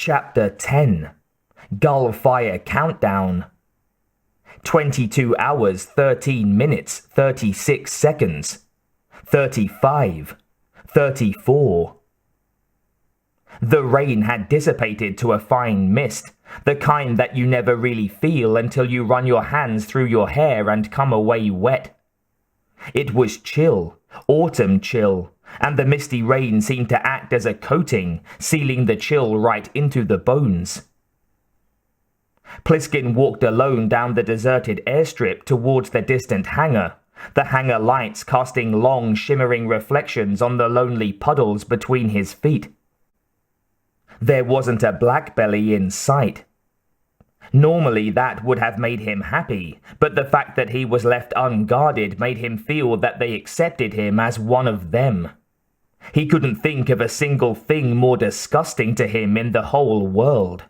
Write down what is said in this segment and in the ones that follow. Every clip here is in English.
Chapter 10. Gullfire Countdown. 22 hours, 13 minutes, 36 seconds. 35. 34. The rain had dissipated to a fine mist, the kind that you never really feel until you run your hands through your hair and come away wet. It was chill, autumn chill, and the misty rain seemed to act as a coating, sealing the chill right into the bones. Plissken walked alone down the deserted airstrip towards the distant hangar, the hangar lights casting long, shimmering reflections on the lonely puddles between his feet. There wasn't a blackbelly in sight. Normally that would have made him happy, but the fact that he was left unguarded made him feel that they accepted him as one of them. He couldn't think of a single thing more disgusting to him in the whole world.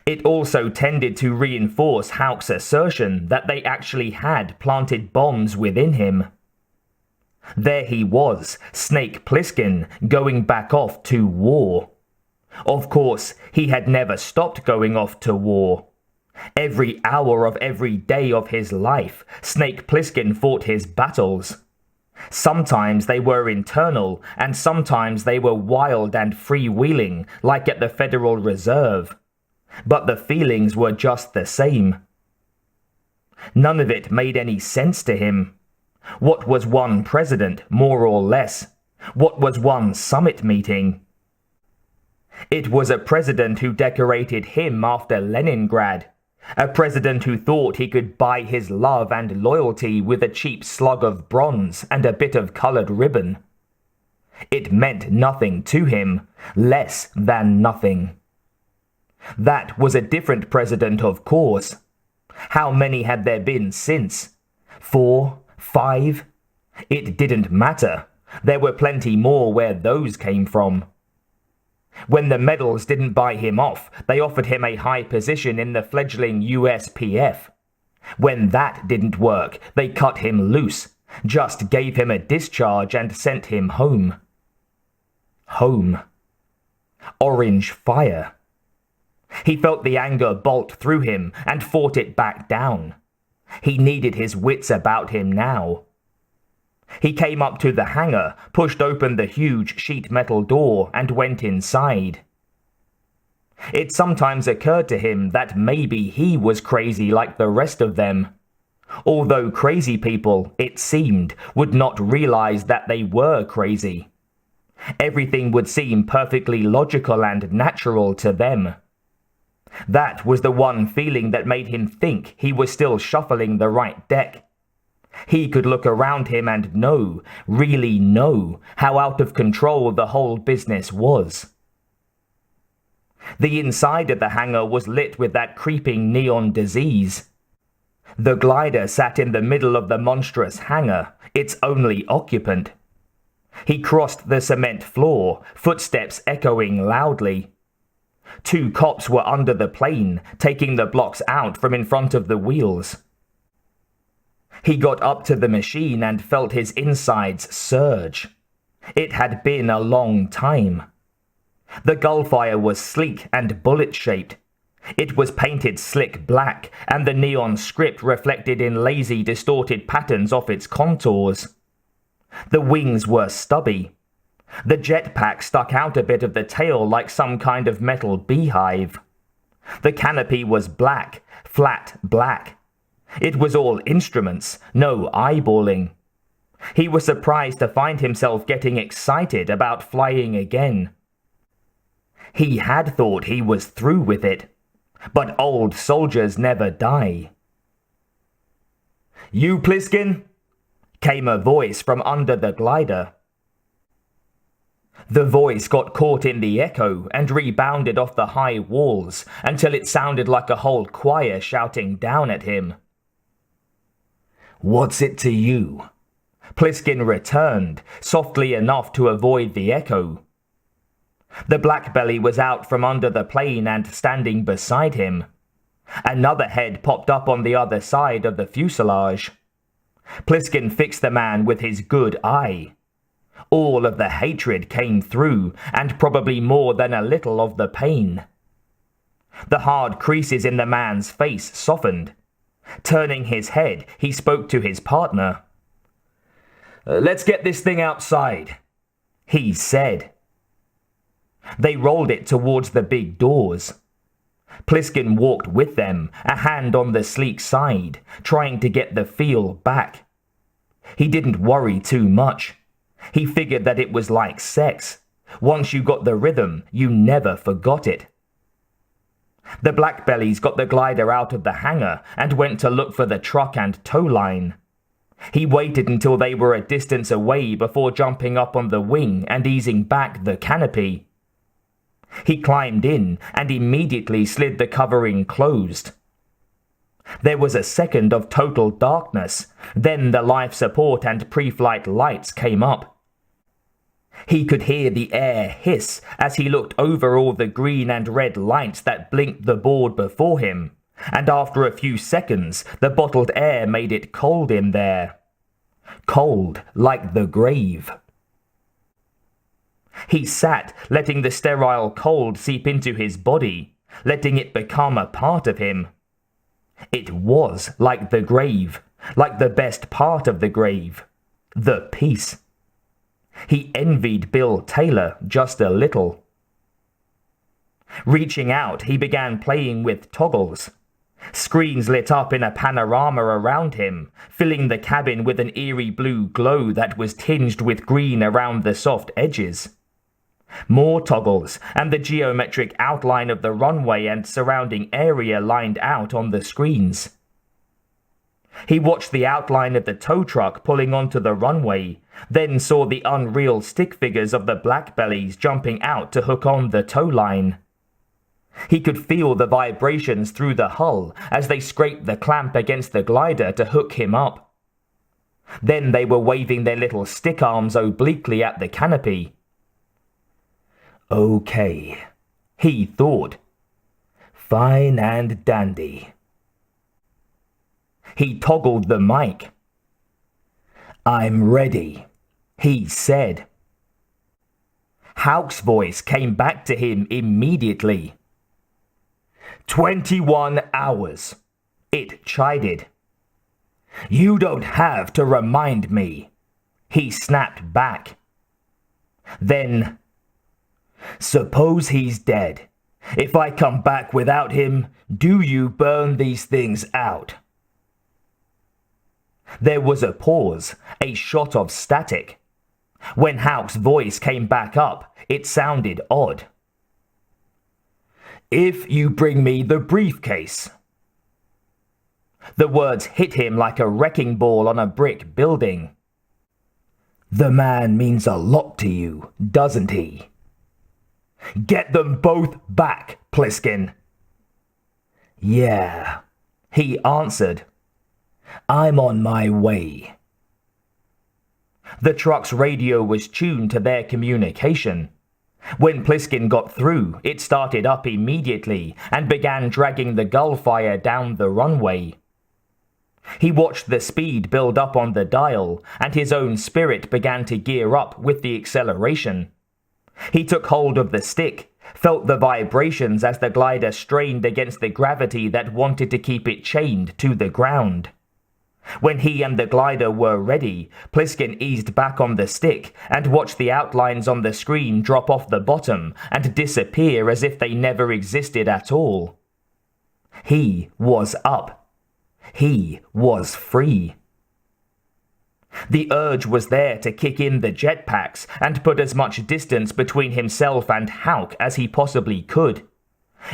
It also tended to reinforce Hauk's assertion that they actually had planted bombs within him. There he was, Snake Plissken, going back off to war. Of course, he had never stopped going off to war. Every hour of every day of his life, Snake Plissken fought his battles. Sometimes they were internal, and sometimes they were wild and freewheeling, like at the Federal Reserve. But the feelings were just the same. None of it made any sense to him. What was one president, more or less? What was one summit meeting? It was a president who decorated him after Leningrad. A president who thought he could buy his love and loyalty with a cheap slug of bronze and a bit of colored ribbon. It meant nothing to him, less than nothing. That was a different president, of course. How many had there been since? 4? 5? It didn't matter. There were plenty more where those came from. When the medals didn't buy him off, they offered him a high position in the fledgling USPF. When that didn't work, they cut him loose, just gave him a discharge and sent him home. Home. Orange fire. He felt the anger bolt through him and fought it back down. He needed his wits about him now. He came up to the hangar, pushed open the huge sheet metal door, and went inside. It sometimes occurred to him that maybe he was crazy like the rest of them. Although crazy people, it seemed, would not realize that they were crazy. Everything would seem perfectly logical and natural to them. That was the one feeling that made him think he was still shuffling the right deck. He could look around him and know, really know, how out of control the whole business was. The inside of the hangar was lit with that creeping neon disease. The glider sat in the middle of the monstrous hangar, its only occupant. He crossed the cement floor, footsteps echoing loudly. 2 cops were under the plane, taking the blocks out from in front of the wheels. He got up to the machine and felt his insides surge. It had been a long time. The Gullfire was sleek and bullet-shaped. It was painted slick black, and the neon script reflected in lazy, distorted patterns off its contours. The wings were stubby. The jetpack stuck out a bit of the tail like some kind of metal beehive. The canopy was black, flat black. It was all instruments, no eyeballing. He was surprised to find himself getting excited about flying again. He had thought he was through with it, but old soldiers never die. "You, Plissken?" came a voice from under the glider. The voice got caught in the echo and rebounded off the high walls until it sounded like a whole choir shouting down at him. "What's it to you?" Plissken returned, softly enough to avoid the echo. The blackbelly was out from under the plane and standing beside him. Another head popped up on the other side of the fuselage. Plissken fixed the man with his good eye. All of the hatred came through, and probably more than a little of the pain. The hard creases in the man's face softened. Turning his head, he spoke to his partner. "Let's get this thing outside," he said. They rolled it towards the big doors. Plissken walked with them, a hand on the sleek side, trying to get the feel back. He didn't worry too much. He figured that it was like sex. Once you got the rhythm, you never forgot it. The Blackbellies got the glider out of the hangar and went to look for the truck and tow line. He waited until they were a distance away before jumping up on the wing and easing back the canopy. He climbed in and immediately slid the covering closed. There was a second of total darkness, then the life support and pre-flight lights came up. He could hear the air hiss as he looked over all the green and red lights that blinked the board before him, and after a few seconds the bottled air made it cold in there. Cold like the grave. He sat, letting the sterile cold seep into his body, letting it become a part of him. It was like the grave, like the best part of the grave, the peace. He envied Bill Taylor just a little. Reaching out, he began playing with toggles. Screens lit up in a panorama around him, filling the cabin with an eerie blue glow that was tinged with green around the soft edges. More toggles, and the geometric outline of the runway and surrounding area lined out on the screens. He watched the outline of the tow truck pulling onto the runway, then saw the unreal stick figures of the Blackbellies jumping out to hook on the tow line. He could feel the vibrations through the hull as they scraped the clamp against the glider to hook him up. Then they were waving their little stick arms obliquely at the canopy. Okay, he thought. Fine and dandy. He toggled the mic. I'm ready, he said. Hauk's voice came back to him immediately. 21 hours, it chided. You don't have to remind me, he snapped back. Then, suppose he's dead. If I come back without him, do you burn these things out? There was a pause, a shot of static. When Hauk's voice came back up, it sounded odd. If you bring me the briefcase. The words hit him like a wrecking ball on a brick building. The man means a lot to you, doesn't he? Get them both back, Plissken. Yeah, he answered. I'm on my way. The truck's radio was tuned to their communication. When Plissken got through, it started up immediately and began dragging the Gullfire down the runway. He watched the speed build up on the dial, and his own spirit began to gear up with the acceleration. He took hold of the stick, felt the vibrations as the glider strained against the gravity that wanted to keep it chained to the ground. When he and the glider were ready, Plissken eased back on the stick and watched the outlines on the screen drop off the bottom and disappear as if they never existed at all. He was up. He was free. The urge was there to kick in the jetpacks and put as much distance between himself and Hauk as he possibly could.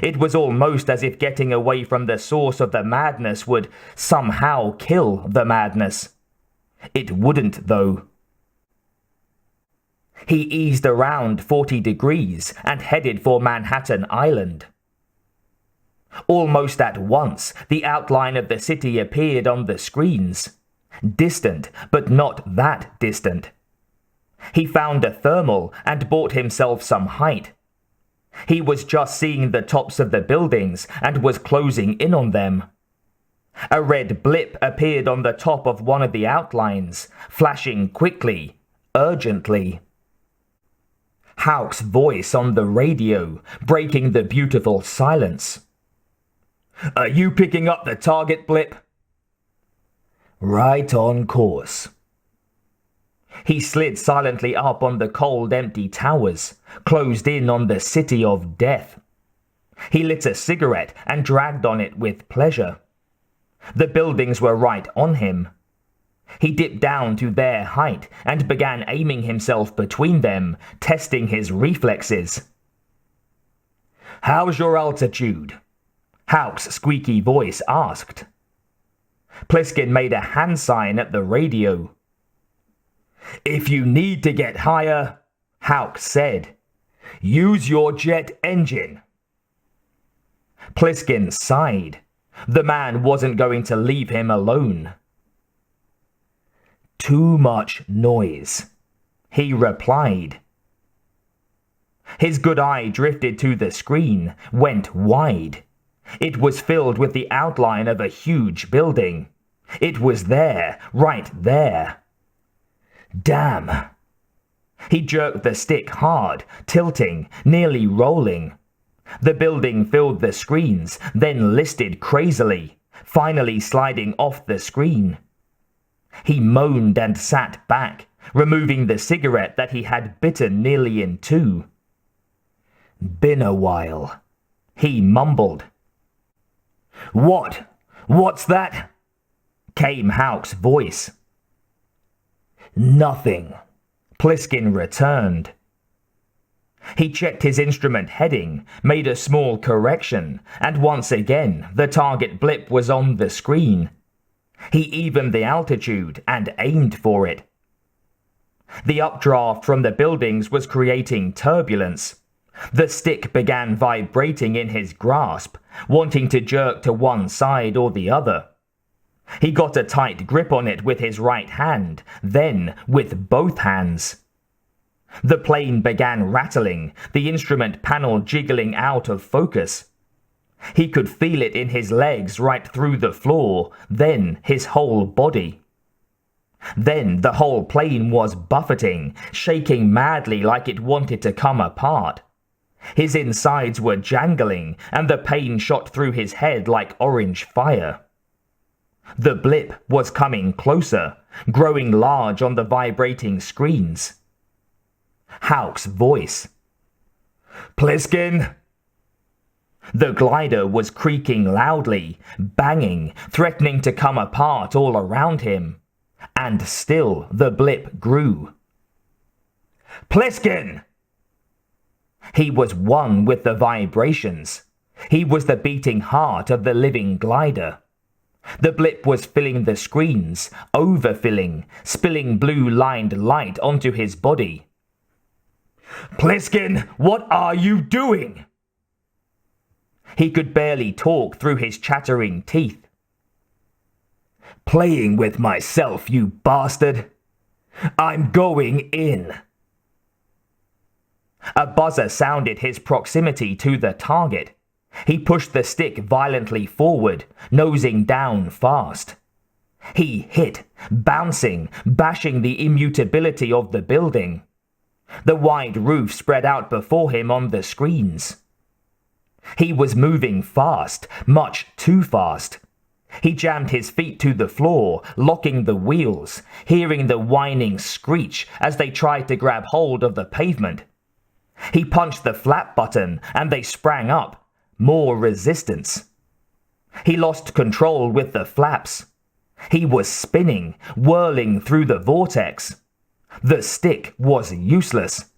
It was almost as if getting away from the source of the madness would somehow kill the madness. It wouldn't, though. He eased around 40 degrees and headed for Manhattan Island. Almost at once, the outline of the city appeared on the screens. Distant, but not that distant. He found a thermal and bought himself some height. He was just seeing the tops of the buildings and was closing in on them. A red blip appeared on the top of one of the outlines, flashing quickly, urgently. Hauk's voice on the radio, breaking the beautiful silence. "Are you picking up the target, Blip?" "Right on course." He slid silently up on the cold, empty towers, closed in on the city of death. He lit a cigarette and dragged on it with pleasure. The buildings were right on him. He dipped down to their height and began aiming himself between them, testing his reflexes. "How's your altitude?" Hauk's squeaky voice asked. Plissken made a hand sign at the radio. "If you need to get higher," Hauk said, "use your jet engine." Plissken sighed. The man wasn't going to leave him alone. "Too much noise," he replied. His good eye drifted to the screen, went wide. It was filled with the outline of a huge building. It was there, right there. Damn. He jerked the stick hard, tilting, nearly rolling. The building filled the screens, then listed crazily, finally sliding off the screen. He moaned and sat back, removing the cigarette that he had bitten nearly in two. "Been a while," he mumbled. What's that?" came Hauk's voice. "Nothing," Plissken returned. He checked his instrument heading, made a small correction, and once again the target blip was on the screen. He evened the altitude and aimed for it. The updraft from the buildings was creating turbulence. The stick began vibrating in his grasp, wanting to jerk to one side or the other. He got a tight grip on it with his right hand, then with both hands. The plane began rattling, the instrument panel jiggling out of focus. He could feel it in his legs right through the floor, then his whole body. Then the whole plane was buffeting, shaking madly like it wanted to come apart. His insides were jangling, and the pain shot through his head like orange fire. The blip was coming closer, growing large on the vibrating screens. Hauk's voice. "Plissken!" The glider was creaking loudly, banging, threatening to come apart all around him. And still the blip grew. "Plissken!" He was one with the vibrations. He was the beating heart of the living glider. The blip was filling the screens, overfilling, spilling blue-lined light onto his body. "Plissken, what are you doing?" He could barely talk through his chattering teeth. "Playing with myself, you bastard. I'm going in." A buzzer sounded his proximity to the target. He pushed the stick violently forward, nosing down fast. He hit, bouncing, bashing the immutability of the building. The wide roof spread out before him on the screens. He was moving fast, much too fast. He jammed his feet to the floor, locking the wheels, hearing the whining screech as they tried to grab hold of the pavement. He punched the flap button and they sprang up. More resistance. He lost control with the flaps. He was spinning, whirling through the vortex. The stick was useless.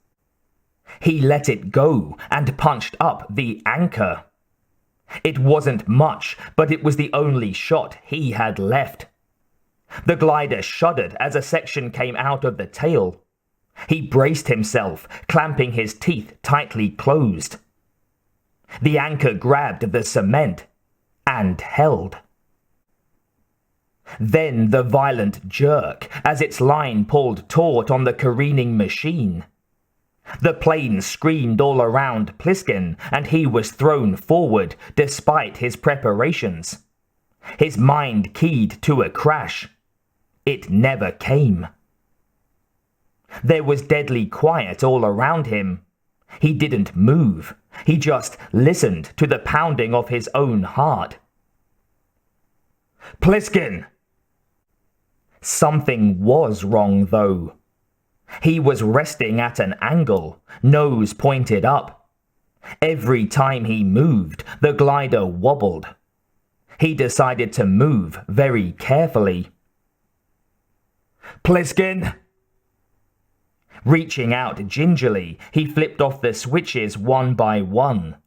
He let it go and punched up the anchor. It wasn't much, but it was the only shot he had left. The glider shuddered as a section came out of the tail. He braced himself, clamping his teeth tightly closed. The anchor grabbed the cement and held. Then the violent jerk as its line pulled taut on the careening machine. The plane screamed all around Plissken, and he was thrown forward despite his preparations. His mind keyed to a crash. It never came. There was deadly quiet all around him. He didn't move. He just listened to the pounding of his own heart. Plissken! Something was wrong, though. He was resting at an angle, nose pointed up. Every time he moved, the glider wobbled. He decided to move very carefully. Plissken! Reaching out gingerly, he flipped off the switches one by one.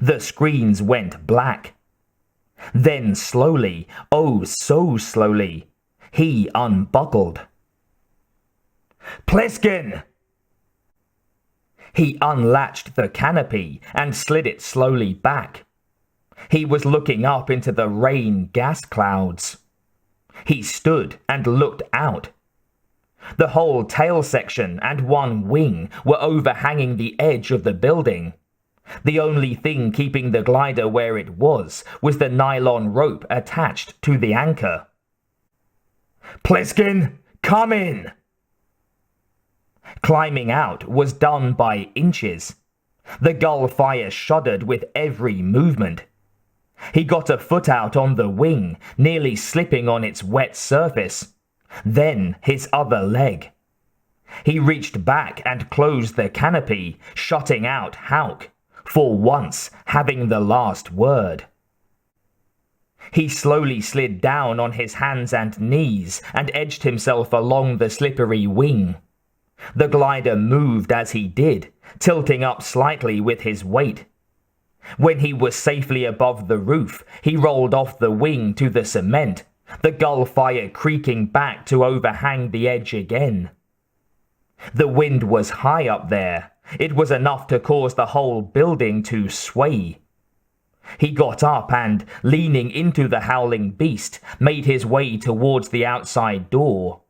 The screens went black. Then slowly, oh so slowly, he unbuckled. Plissken! He unlatched the canopy and slid it slowly back. He was looking up into the rain gas clouds. He stood and looked out. The whole tail section and one wing were overhanging the edge of the building. The only thing keeping the glider where it was the nylon rope attached to the anchor. Plissken, come in! Climbing out was done by inches. The gull fire shuddered with every movement. He got a foot out on the wing, nearly slipping on its wet surface. Then his other leg. He reached back and closed the canopy, shutting out Hauk, for once having the last word. He slowly slid down on his hands and knees and edged himself along the slippery wing. The glider moved as he did, tilting up slightly with his weight. When he was safely above the roof, he rolled off the wing to the cement, the gull fire creaking back to overhang the edge again. The wind was high up there. It was enough to cause the whole building to sway. He got up and, leaning into the howling beast, made his way towards the outside door.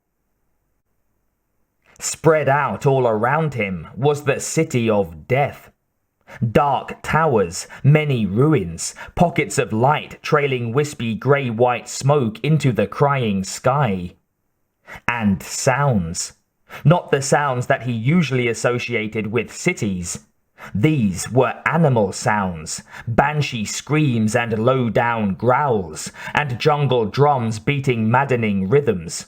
Spread out all around him was the city of death. Dark towers, many ruins, pockets of light trailing wispy grey-white smoke into the crying sky. And sounds. Not the sounds that he usually associated with cities. These were animal sounds, banshee screams and low-down growls, and jungle drums beating maddening rhythms.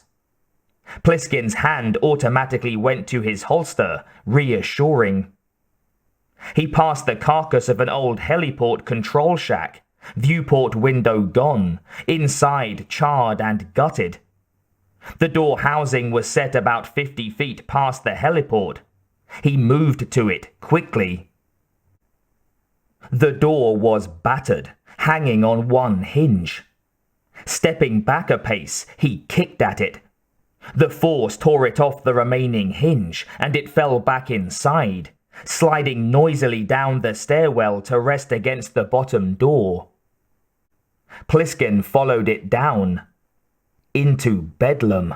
Plissken's hand automatically went to his holster, reassuring. He passed the carcass of an old heliport control shack, viewport window gone, inside charred and gutted. The door housing was set about 50 feet past the heliport. He moved to it quickly. The door was battered, hanging on one hinge. Stepping back a pace, he kicked at it. The force tore it off the remaining hinge, and it fell back inside, sliding noisily down the stairwell to rest against the bottom door. Plissken followed it down, into Bedlam.